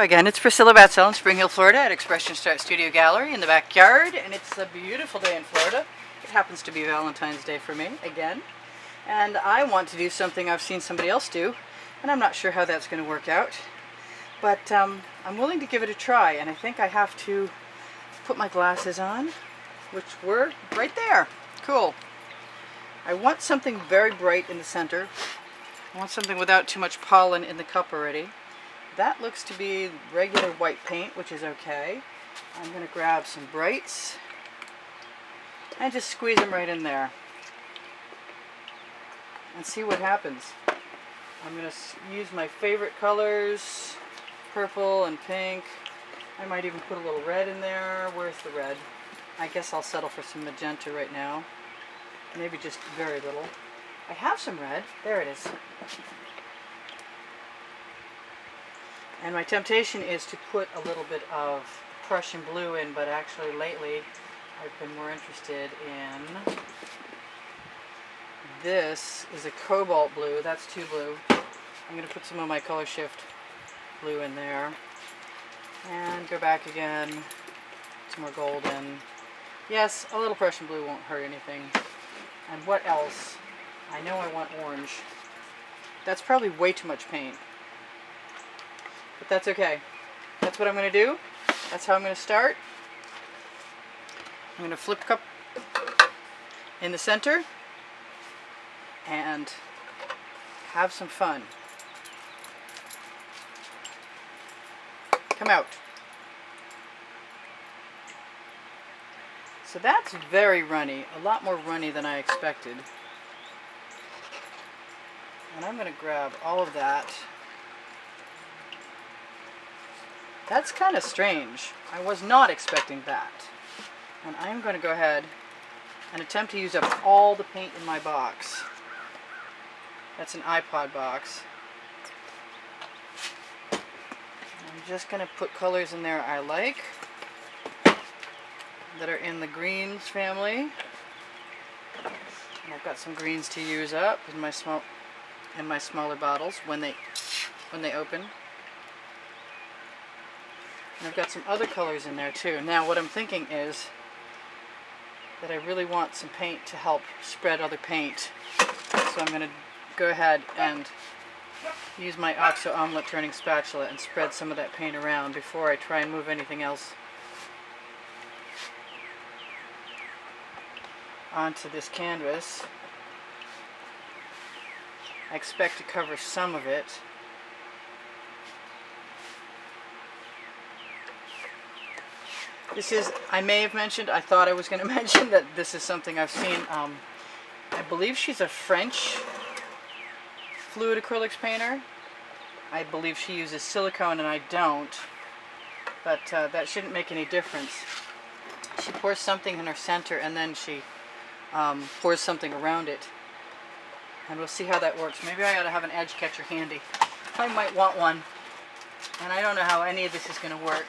Again, it's Priscilla Batzell in Spring Hill, Florida at Expressionist Art Studio Gallery in the backyard, and it's a beautiful day in Florida. It happens to be Valentine's Day for me, again. And I want to do something I've seen somebody else do, and I'm not sure how that's going to work out. But I'm willing to give it a try, and I think I have to put my glasses on, which were right there. Cool. I want something very bright in the center. I want something without too much pollen in the cup already. That looks to be regular white paint, which is okay. I'm going to grab some brights and just squeeze them right in there and see what happens. I'm going to use my favorite colors, purple and pink. I might even put a little red in there. Where's the red? I guess I'll settle for some magenta right now. Maybe just very little. I have some red. There it is. And my temptation is to put a little bit of Prussian blue in, but actually lately I've been more interested in this is a cobalt blue. That's too blue. I'm going to put some of my color shift blue in there. And go back again. Some more golden. Yes, a little Prussian blue won't hurt anything. And what else? I know I want orange. That's probably way too much paint. But that's okay. That's what I'm going to do. That's how I'm going to start. I'm going to flip cup in the center and have some fun. Come out. So that's very runny, a lot more runny than I expected. And I'm going to grab all of that. That's kind of strange. I was not expecting that. And I'm going to go ahead and attempt to use up all the paint in my box. That's an iPod box. I'm just going to put colors in there I like, that are in the greens family. And I've got some greens to use up in my smaller bottles when they open. And I've got some other colors in there too. Now what I'm thinking is that I really want some paint to help spread other paint. So I'm going to go ahead and use my OXO omelet turning spatula and spread some of that paint around before I try and move anything else onto this canvas. I expect to cover some of it. This is, I may have mentioned, I thought I was going to mention that this is something I've seen. I believe she's a French fluid acrylics painter. I believe she uses silicone and I don't. But that shouldn't make any difference. She pours something in her center and then she pours something around it. And we'll see how that works. Maybe I ought to have an edge catcher handy. I might want one. And I don't know how any of this is going to work.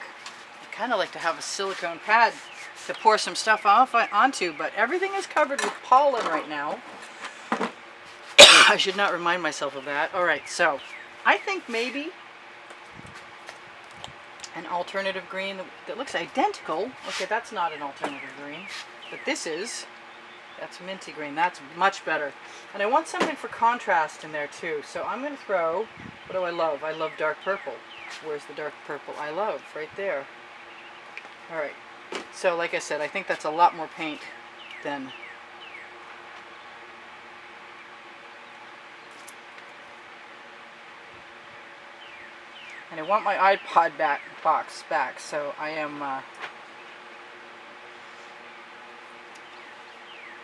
I kind of like to have a silicone pad to pour some stuff off onto, but everything is covered with pollen right now. I should not remind myself of that. Alright, so I think maybe an alternative green that looks identical. Okay, that's not an alternative green, but this is. That's minty green. That's much better. And I want something for contrast in there too. So I'm going to throw, what do I love? I love dark purple. Where's the dark purple I love? Right there. Alright. So like I said, I think that's a lot more paint than and I want my iPod box back, so I am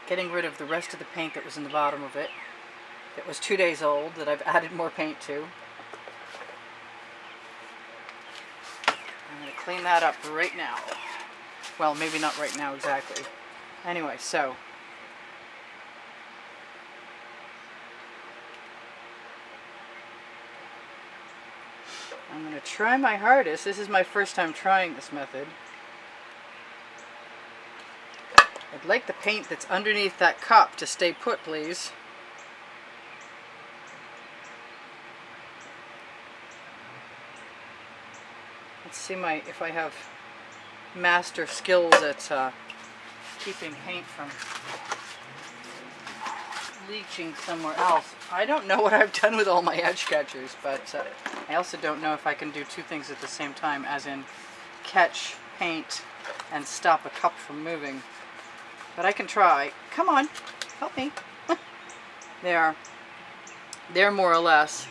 getting rid of the rest of the paint that was in the bottom of it. It was 2 days old that I've added more paint to. I'm going to clean that up right now. Well, maybe not right now exactly. Anyway, so I'm going to try my hardest. This is my first time trying this method. I'd like the paint that's underneath that cup to stay put, please. Let's see if I have master skills at keeping paint from leaching somewhere else. I don't know what I've done with all my edge catchers, but I also don't know if I can do two things at the same time, as in catch paint and stop a cup from moving. But I can try. Come on, help me. There more or less.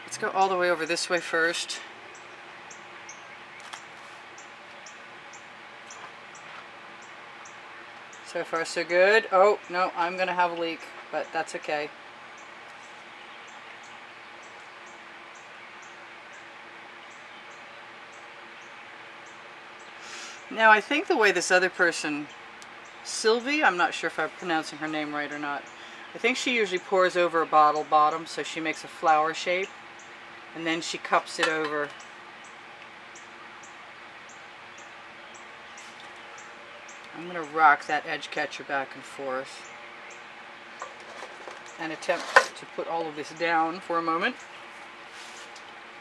Let's go all the way over this way first. So far so good. Oh, no, I'm going to have a leak, but that's okay. Now I think the way this other person, Sylvie, I'm not sure if I'm pronouncing her name right or not, I think she usually pours over a bottle bottom, so she makes a flower shape, and then she cups it over. I'm going to rock that edge catcher back and forth and attempt to put all of this down for a moment.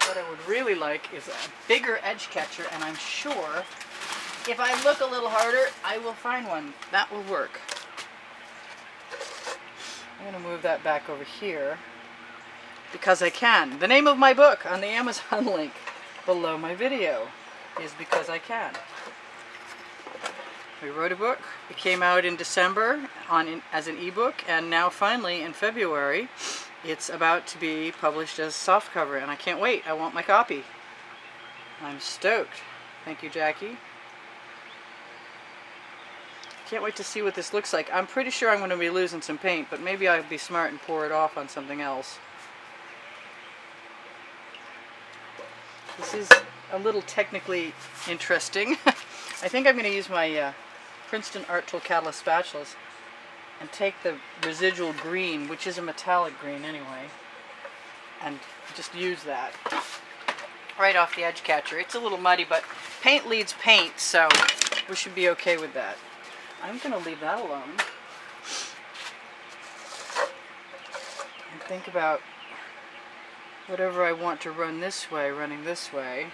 What I would really like is a bigger edge catcher, and I'm sure if I look a little harder, I will find one. That will work. I'm going to move that back over here because I can. The name of my book on the Amazon link below my video is Because I Can. We wrote a book. It came out in December as an ebook, and now finally in February it's about to be published as softcover, and I can't wait. I want my copy. I'm stoked. Thank you, Jackie. Can't wait to see what this looks like. I'm pretty sure I'm going to be losing some paint, but maybe I'll be smart and pour it off on something else. This is a little technically interesting. I think I'm going to use my Princeton Art Tool Catalyst spatulas and take the residual green, which is a metallic green anyway, and just use that right off the edge catcher. It's a little muddy, but paint leads paint, so we should be okay with that. I'm going to leave that alone and think about whatever I want to run this way, running this way.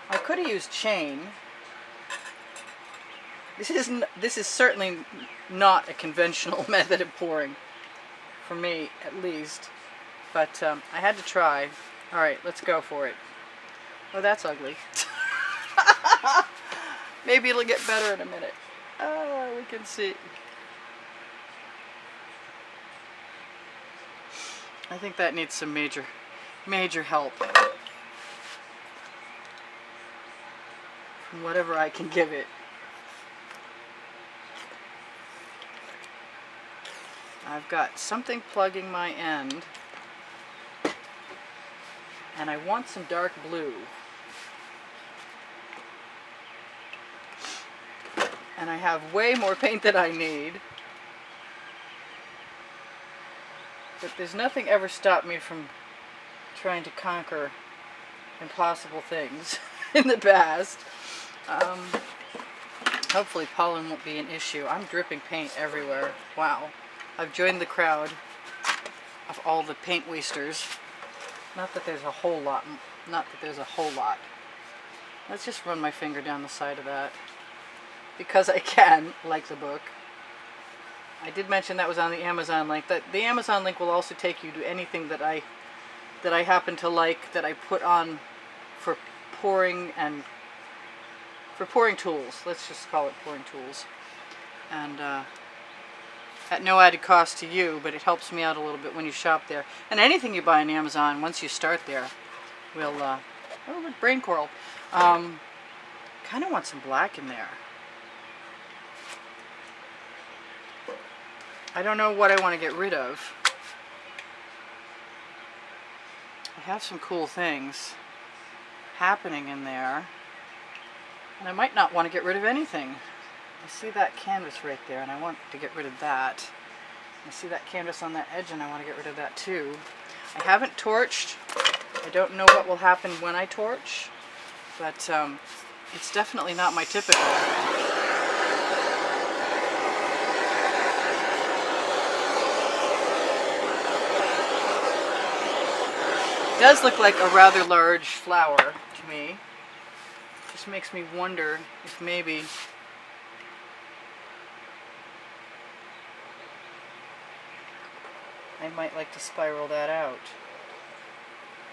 I could have used chain. This is certainly not a conventional method of pouring, for me at least, but I had to try. Alright, let's go for it. Oh, that's ugly. Maybe it'll get better in a minute. Oh, we can see. I think that needs some major help from whatever I can give it. I've got something plugging my end, and I want some dark blue. And I have way more paint than I need. But there's nothing ever stopped me from trying to conquer impossible things in the past. Hopefully pollen won't be an issue. I'm dripping paint everywhere. Wow. I've joined the crowd of all the paint wasters. Not that there's a whole lot. Let's just run my finger down the side of that. Because I can, like the book. I did mention that was on the Amazon link. That the Amazon link will also take you to anything that I happen to like, that I put on for pouring and for pouring tools. Let's just call it pouring tools. And at no added cost to you, but it helps me out a little bit when you shop there. And anything you buy on Amazon, once you start there, will oh, brain coral. Kind of want some black in there. I don't know what I want to get rid of. I have some cool things happening in there, and I might not want to get rid of anything. I see that canvas right there, and I want to get rid of that. I see that canvas on that edge, and I want to get rid of that too. I haven't torched. I don't know what will happen when I torch, but it's definitely not my typical. does look like a rather large flower to me. Just makes me wonder if maybe I might like to spiral that out.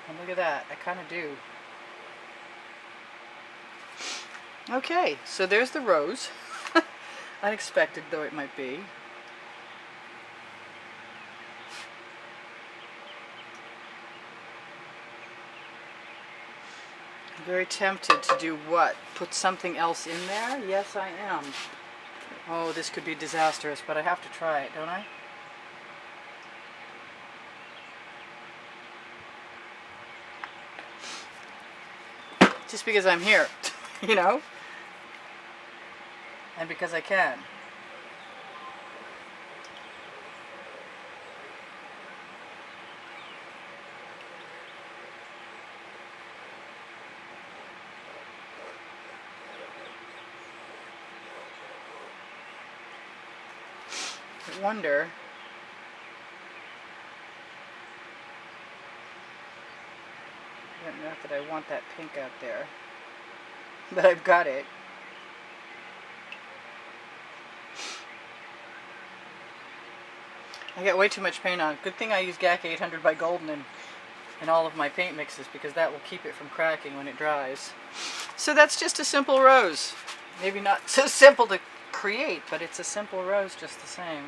And look at that, I kind of do. Okay, so there's the rose. Unexpected though it might be. I'm very tempted to do what? Put something else in there? Yes, I am. Oh, this could be disastrous, but I have to try it, don't I? Just because I'm here, you know? And because I can. I wonder not that I want that pink out there, but I've got it. I got way too much paint on. Good thing I use GAC 800 by Golden in all of my paint mixes, because that will keep it from cracking when it dries. So that's just a simple rose. Maybe not so simple to create, but it's a simple rose just the same.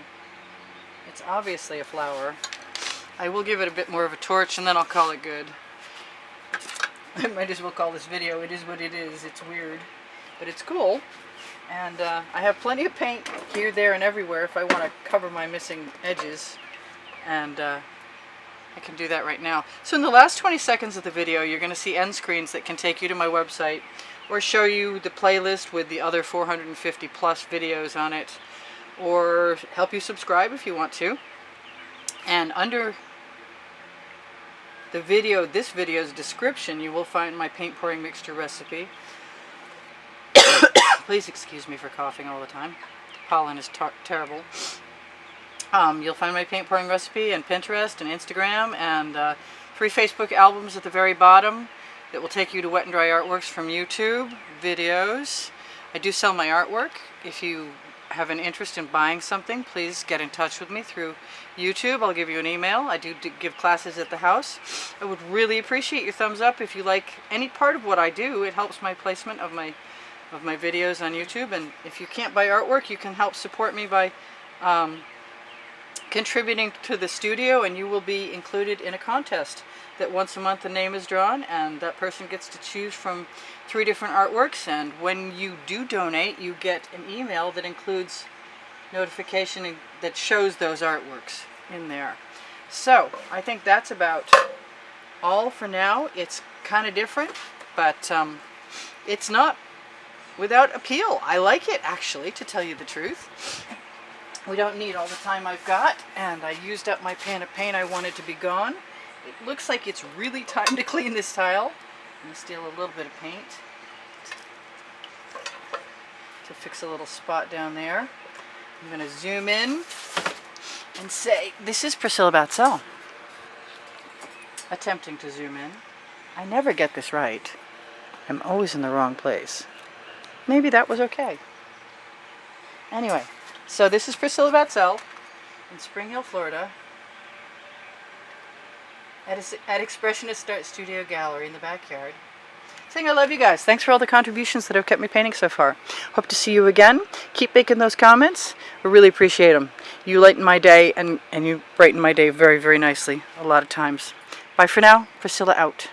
It's obviously a flower. I will give it a bit more of a torch and then I'll call it good. I might as well call this video It Is What It Is. It's weird, but it's cool. And I have plenty of paint here, there, and everywhere if I want to cover my missing edges. And I can do that right now. So in the last 20 seconds of the video, you're going to see end screens that can take you to my website or show you the playlist with the other 450 plus videos on it, or help you subscribe if you want to. And under the video, this video's description, you will find my paint pouring mixture recipe. Please excuse me for coughing all the time. Pollen is terrible. You'll find my paint pouring recipe and Pinterest and Instagram, and 3 Facebook albums at the very bottom that will take you to wet and dry artworks from YouTube videos. I do sell my artwork. If you have an interest in buying something, please get in touch with me through YouTube. I'll give you an email. I do give classes at the house. I would really appreciate your thumbs up if you like any part of what I do. It helps my placement of my videos on YouTube. And if you can't buy artwork, you can help support me by contributing to the studio, and you will be included in a contest that once a month a name is drawn, and that person gets to choose from 3 different artworks. And when you do donate, you get an email that includes notification that shows those artworks in there. So I think that's about all for now. It's kind of different, but it's not without appeal. I like it, actually, to tell you the truth. We don't need all the time I've got, and I used up my pan of paint I wanted to be gone. It looks like it's really time to clean this tile. I'm going to steal a little bit of paint to fix a little spot down there. I'm going to zoom in and say, this is Priscilla Batzell. Attempting to zoom in. I never get this right. I'm always in the wrong place. Maybe that was okay. Anyway, so this is Priscilla Batzell in Spring Hill, Florida, at Expressionist Art Studio Gallery in the backyard, saying I love you guys. Thanks for all the contributions that have kept me painting so far. Hope to see you again. Keep making those comments. I really appreciate them. You lighten my day, and you brighten my day very, very nicely a lot of times. Bye for now. Priscilla out.